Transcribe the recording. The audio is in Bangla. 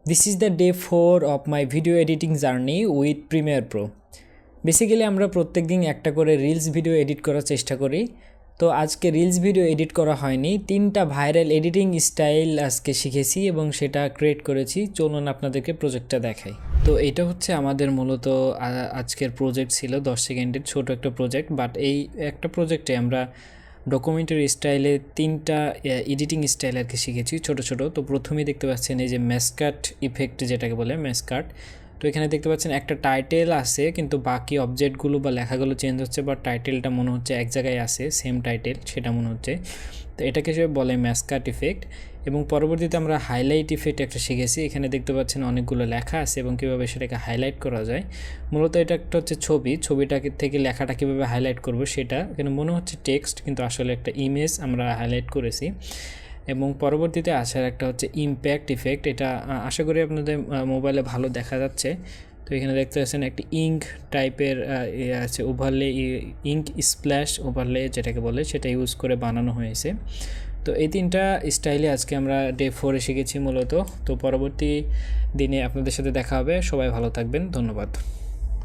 This is the day 4 of my video editing journey with Premiere Pro. Basically আমরা প্রত্যেকদিন একটা করে রিলস ভিডিও এডিট করার চেষ্টা করি। তো আজকে রিলস ভিডিও এডিট করা হয়নি, 3টা ভাইরাল এডিটিং স্টাইল আজকে শিখেছি এবং সেটা ক্রিয়েট করেছি। চলুন আপনাদেরকে প্রজেক্টটা দেখাই। তো এটা হচ্ছে আমাদের মূলত আজকের প্রজেক্ট ছিল 10 সেকেন্ডের ছোট একটা প্রজেক্ট, বাট এই একটা প্রজেক্টে আমরা ডকুমেন্টারি স্টাইলে 3টা এডিটিং স্টাইল আর কি শিখেছি ছোট ছোট। তো প্রথমেই দেখতে পাচ্ছেন এই যে ম্যাসকাট ইফেক্ট যেটাকে বলে ম্যাসকাট। তো এখানে দেখতে পাচ্ছেন একটা টাইটেল আছে কিন্তু বাকি অবজেক্টগুলো বা লেখাগুলো চেঞ্জ হচ্ছে, বা টাইটেলটা মনে হচ্ছে এক জায়গায় আছে, সেম টাইটেল সেটা মনে হচ্ছে। তো এটাকে সে বলে ম্যাসকাট ইফেক্ট। এবং পরবর্তীতে আমরা হাইলাইট ইফেক্ট একটা শিখেছি। এখানে দেখতে পাচ্ছেন অনেকগুলো লেখা আছে এবং কীভাবে সেটাকে হাইলাইট করা যায়। মূলত এটা একটা হচ্ছে ছবিটাকে থেকে লেখাটা কীভাবে হাইলাইট করব সেটা। এখানে মনে হচ্ছে টেক্সট কিন্তু আসলে একটা ইমেজ আমরা হাইলাইট করেছি। এবং পরবর্তীতে আসার একটা হচ্ছে ইমপ্যাক্ট ইফেক্ট। এটা আশা করি আপনাদের মোবাইলে ভালো দেখা যাচ্ছে। তো এখানে দেখতে পাচ্ছেন একটি ইঙ্ক টাইপের আছে ওভারলে, ইঙ্ক স্প্ল্যাশ ওভারলে যেটাকে বলে, সেটা ইউজ করে বানানো হয়েছে। তো এই 3টা স্টাইলে আজকে আমরা ডে 4-এ শিখেছি মূলত। তো পরবর্তী দিনে আপনাদের সাথে দেখা হবে। সবাই ভালো থাকবেন, ধন্যবাদ।